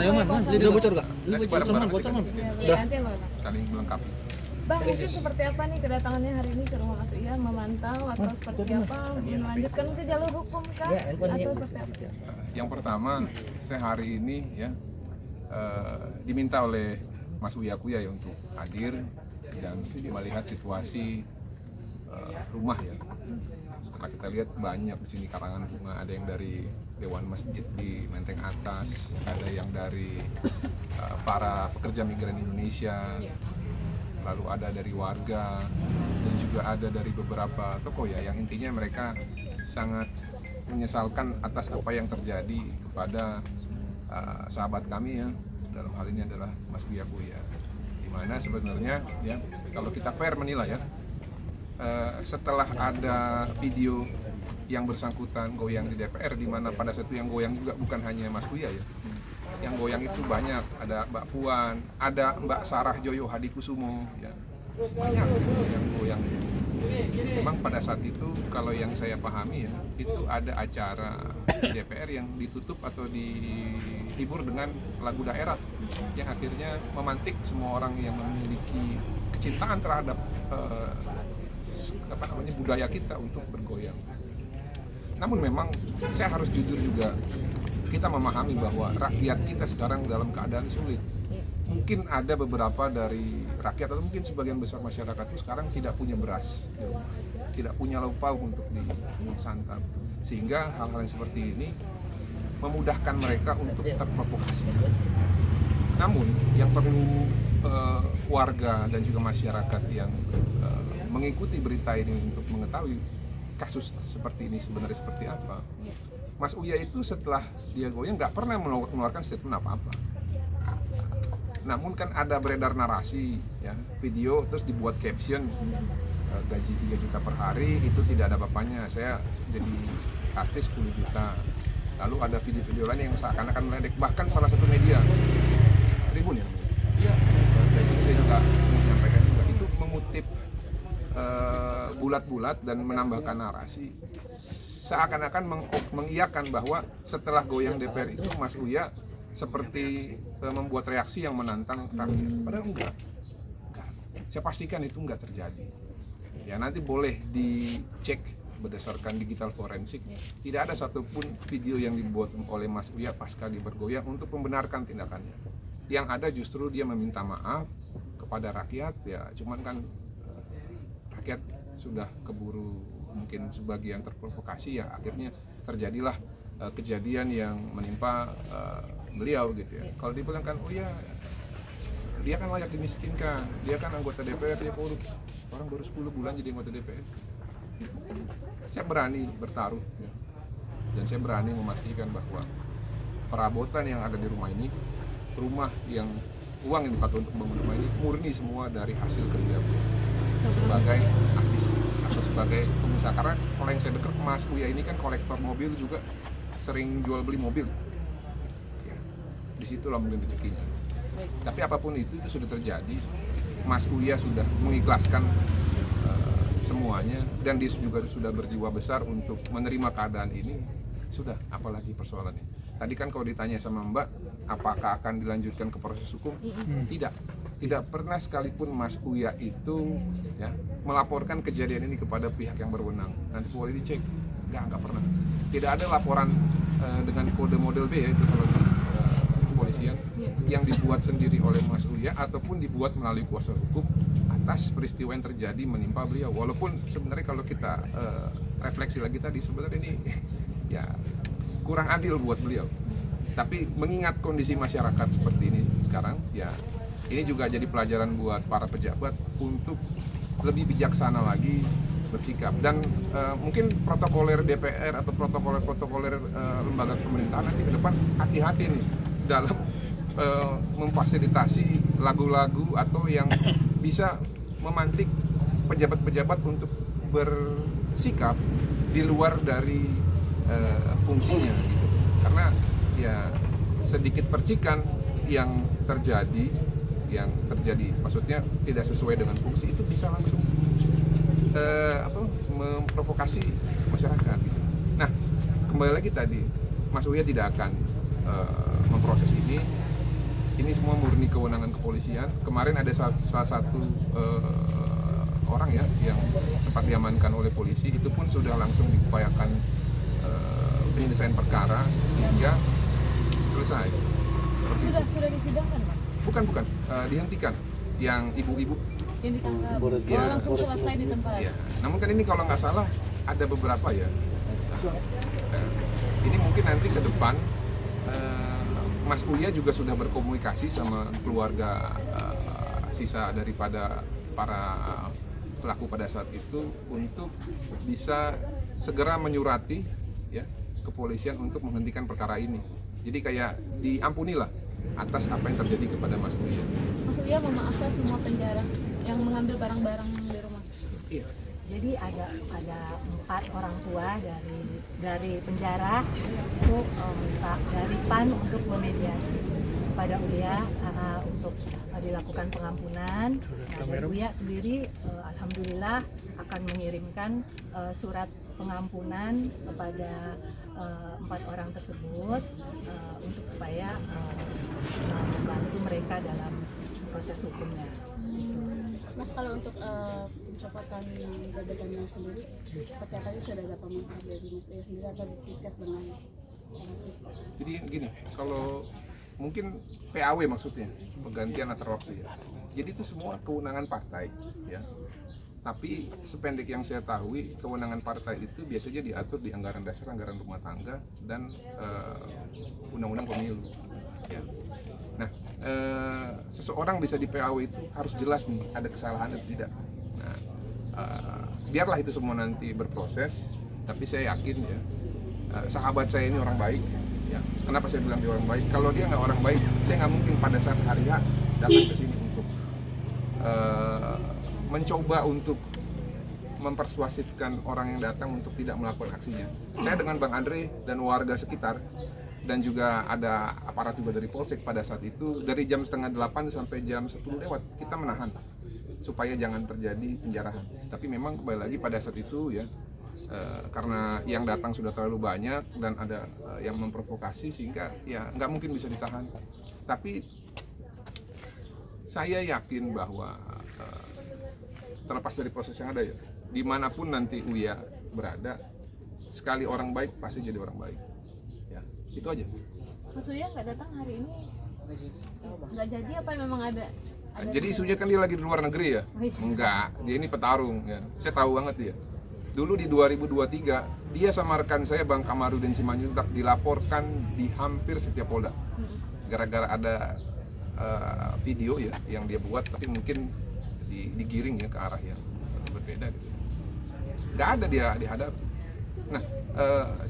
Ayo man, udah bocor gak? Lu bocor man, bocor man. Udah. Saling melengkapi. Bang, mungkin seperti apa nih kedatangannya hari ini ke rumah Mas Uya, memantau atau seperti apa, melanjutkan ke jalur hukum kah? Atau seperti apa? Yang pertama, saya hari ini ya diminta oleh Mas Uya Kuya ya untuk hadir dan melihat situasi rumah ya. Setelah kita lihat banyak di sini karangan bunga, ada yang dari Dewan Masjid di Menteng Atas, ada yang dari para pekerja migran Indonesia, lalu ada dari warga, dan juga ada dari beberapa tokoh ya, yang intinya mereka sangat menyesalkan atas apa yang terjadi kepada sahabat kami ya, dalam hal ini adalah Mas Uya Kuya. Dimana sebenarnya ya, kalau kita fair menilai ya, setelah ada video yang bersangkutan goyang di DPR, di mana pada saat itu yang goyang juga bukan hanya Mas Uya ya, yang goyang itu banyak, ada Mbak Puan, ada Mbak Sarah Joyo Hadikusumo ya, banyak yang goyang. Memang pada saat itu kalau yang saya pahami ya, itu ada acara di DPR yang ditutup atau dihibur dengan lagu daerah yang akhirnya memantik semua orang yang memiliki kecintaan terhadap budaya kita untuk bergoyang. Namun memang saya harus jujur juga, kita memahami bahwa rakyat kita sekarang dalam keadaan sulit. Mungkin ada beberapa dari rakyat atau mungkin sebagian besar masyarakat itu sekarang tidak punya beras, tidak punya lauk pauk untuk disantap, sehingga hal-hal yang seperti ini memudahkan mereka untuk terprovokasi. Namun yang perlu warga dan juga masyarakat yang mengikuti berita ini untuk mengetahui kasus seperti ini sebenarnya seperti apa. Mas Uya itu setelah dia goyang nggak pernah mengeluarkan statement apa-apa. Namun kan ada beredar narasi ya, video terus dibuat caption, gaji 3 juta per hari itu tidak ada bapaknya, saya jadi artis 10 juta. Lalu ada video-video lain yang seakan-akan meledek, bahkan salah satu media Tribun ya, iya, saya juga menyampaikan juga itu mengutip bulat-bulat dan menambahkan narasi seakan-akan mengiyakan bahwa setelah goyang DPR itu Mas Uya seperti membuat reaksi yang menantang rakyat. Padahal enggak. Saya pastikan itu enggak terjadi. Ya nanti boleh dicek berdasarkan digital forensik. Tidak ada satupun video yang dibuat oleh Mas Uya pasca dia bergoyang untuk membenarkan tindakannya. Yang ada justru dia meminta maaf kepada rakyat ya, cuman kan rakyat sudah keburu mungkin sebagian terprovokasi ya, akhirnya terjadilah kejadian yang menimpa beliau gitu ya. Kalau dibilang kan, oh ya dia kan layak dimiskinkan, dia kan anggota DPR, dia korup, orang baru 10 bulan jadi anggota DPR. Saya berani bertaruh ya, dan saya berani memastikan bahwa perabotan yang ada di rumah ini, rumah yang uang yang dipakai untuk membangun rumah ini murni semua dari hasil kerja sebagai artis atau sebagai pengusaha. Karena kalau yang saya dengar Mas Uya ini kan kolektor mobil juga, sering jual beli mobil ya, disitulah mungkin rezekinya. Tapi apapun itu sudah terjadi, Mas Uya sudah mengikhlaskan semuanya, dan dia juga sudah berjiwa besar untuk menerima keadaan ini. Sudah, apalagi persoalannya. Tadi kan kalau ditanya sama Mbak, apakah akan dilanjutkan ke proses hukum? Tidak pernah sekalipun Mas Uya itu ya melaporkan kejadian ini kepada pihak yang berwenang. Nanti boleh dicek, nggak pernah. Tidak ada laporan dengan kode model B ya, itu kalau kepolisian yang dibuat sendiri oleh Mas Uya ataupun dibuat melalui kuasa hukum atas peristiwa yang terjadi menimpa beliau. Walaupun sebenarnya kalau kita refleksi lagi tadi, sebenarnya ini ya kurang adil buat beliau. Tapi mengingat kondisi masyarakat seperti ini sekarang, ya ini juga jadi pelajaran buat para pejabat untuk lebih bijaksana lagi bersikap. Dan mungkin protokoler DPR atau protokoler lembaga pemerintahan nanti ke depan hati-hati nih dalam memfasilitasi lagu-lagu atau yang bisa memantik pejabat-pejabat untuk bersikap di luar dari fungsinya gitu. Karena ya sedikit percikan yang terjadi maksudnya tidak sesuai dengan fungsi itu bisa langsung memprovokasi masyarakat gitu. Nah, kembali lagi tadi, Mas Uya tidak akan memproses ini ini semua murni kewenangan kepolisian. Kemarin ada salah satu orang ya yang sempat diamankan oleh polisi, itu pun sudah langsung diupayakan penyelesaian perkara sehingga selesai. Sudah disidangkan, Pak? Bukan, dihentikan. Yang ibu-ibu Yang ditangkap. Ya. Langsung selesai di tempat. ya. Namun kan ini kalau nggak salah ada beberapa ya. Ini mungkin nanti ke depan Mas Uya juga sudah berkomunikasi sama keluarga sisa daripada para pelaku pada saat itu untuk bisa segera menyurati ya kepolisian untuk menghentikan perkara ini. Jadi kayak diampunilah atas apa yang terjadi kepada Mas Uya. Mas Uya memaafkan semua penjara yang mengambil barang-barang di rumah. Iya. Jadi ada 4 orang tua dari penjara itu minta dari PAN untuk memediasi pada Uya untuk dilakukan pengampunan. Nah, dari Uya sendiri alhamdulillah akan mengirimkan surat pengampunan kepada 4 orang tersebut untuk supaya membantu mereka dalam proses hukumnya. Mas, kalau untuk pencopotan jabatannya sendiri, seperti apa sih, sudah ada pemantau dari Mas Uya sendiri atau diskus dengan Jadi gini, kalau mungkin PAW maksudnya, pergantian antar waktu ya. Jadi itu semua kewenangan partai ya. Tapi sependek yang saya tahu, kewenangan partai itu biasanya diatur di anggaran dasar, anggaran rumah tangga, dan undang-undang pemilu ya. Nah, seseorang bisa di PAW itu harus jelas nih ada kesalahan atau tidak. Nah, biarlah itu semua nanti berproses. Tapi saya yakin ya, sahabat saya ini orang baik. Ya, kenapa saya bilang dia orang baik? Kalau dia nggak orang baik, saya nggak mungkin pada saat hari H datang ke sini untuk mencoba untuk mempersuasifkan orang yang datang untuk tidak melakukan aksinya. Saya dengan Bang Andre dan warga sekitar, dan juga ada aparat juga dari Polsek pada saat itu, dari jam 7:30 sampai jam 10 lewat kita menahan supaya jangan terjadi penjarahan. Tapi memang kembali lagi pada saat itu ya, karena yang datang sudah terlalu banyak dan ada yang memprovokasi sehingga ya nggak mungkin bisa ditahan. Tapi saya yakin bahwa terlepas dari proses yang ada ya, dimanapun nanti Uya berada, sekali orang baik pasti jadi orang baik. Itu aja. Mas Uya nggak datang hari ini? Nggak jadi apa memang ada? Jadi isunya kan dia lagi di luar negeri ya? Enggak, dia ini petarung ya. Saya tahu banget dia. Dulu di 2023, dia sama rekan saya Bang Kamarudin Simanjuntak dilaporkan di hampir setiap polda. Gara-gara ada video ya yang dia buat, tapi mungkin digiring ya ke arah yang berbeda gitu. Nggak ada dia dihadapi. Nah,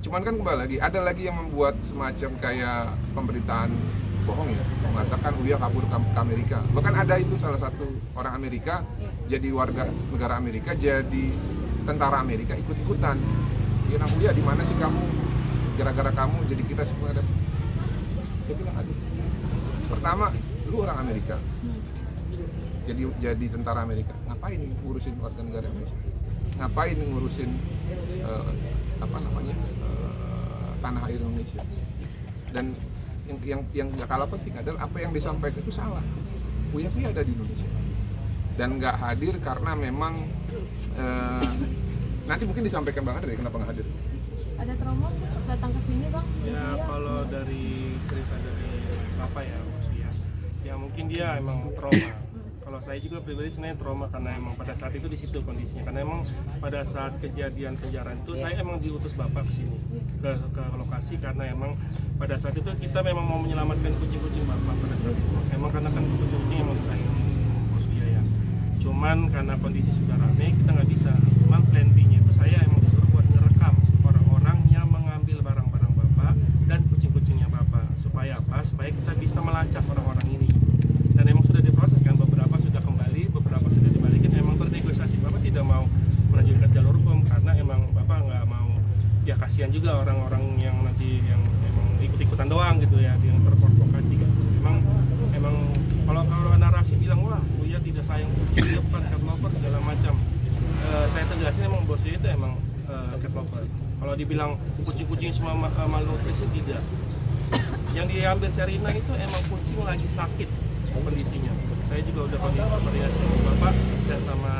cuman kan kembali lagi, ada lagi yang membuat semacam kayak pemberitaan bohong ya, mengatakan Uya kabur ke Amerika. Bahkan ada itu salah satu orang Amerika, jadi warga negara Amerika, jadi tentara Amerika ikut-ikutan. Ya nang Uya, di mana sih kamu? Gara-gara kamu jadi kita semua ada. Saya bilang aduh. Pertama, lu orang Amerika. Jadi tentara Amerika. Ngapain ngurusin warga negara Indonesia? Ngapain ngurusin tanah air Indonesia? Dan yang nggak kalah penting adalah apa yang disampaikan itu salah. Uya ada di Indonesia dan nggak hadir karena memang nanti mungkin disampaikan Bang Andre kenapa nggak hadir. Ada trauma untuk datang ke sini, Bang? Ya kalau dari cerita dari Bapak ya Mas Uya, ya mungkin dia emang trauma. Kalau saya juga pribadi sebenarnya trauma karena emang pada saat itu di situ kondisinya. Karena emang pada saat kejadian penjarahan itu saya emang diutus Bapak ke sini ke lokasi karena emang pada saat itu kita memang mau menyelamatkan kucing-kucing Bapak pada saat itu. Emang karena kan kucing-kucing emang disayang Mas Uya ya. Cuman karena kondisi sudah rame kita nggak bisa. Cuman plan B-nya itu saya emang disuruh buat ngerekam orang-orang yang mengambil barang-barang Bapak dan kucing-kucingnya Bapak. Supaya apa? Supaya kita bisa melacak orang-orang ini. Dan emang sudah diproses kan, beberapa sudah kembali, beberapa sudah dibalikin. Emang bernegosiasi, Bapak tidak mau melanjutkan jalur hukum karena emang Bapak nggak mau, ya kasihan juga orang-orang yang nanti yang emang ikut-ikutan doang gitu ya, yang terprovokasi gitu. Emang kalau narasi bilang wah Uya tidak sayang kucing, dia bukan cat lover segala macam. Saya tegasin emang bosnya itu emang cat lover. Kalau dibilang kucing-kucing semua malnutrisi tidak. Yang diambil Sherina itu emang kucing lagi sakit kondisinya. Saya juga udah koordinasi sama bapak dan sama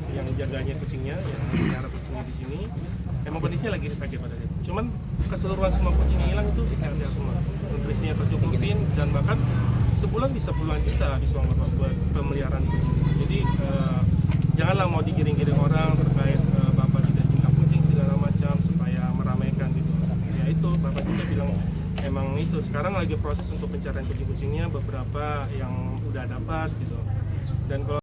yang jaganya kucingnya, yang melihara kucingnya di sini. Emang kondisinya lagi sakit pada dia. Cuman keseluruhan semua kucing yang hilang itu sehat-sehat semua. Nutrisinya tercukupin dan bahkan sebulan bisa puluhan juta habis uang bapak buat pemeliharaan kucing. Jadi janganlah mau digiring-giring orang terkait bapak tidak cinta kucing segala macam supaya meramaikan gitu. Ya itu bapak juga bilang emang itu sekarang lagi proses untuk pencarian kucing-kucingnya, beberapa yang udah dapat gitu. Dan kalau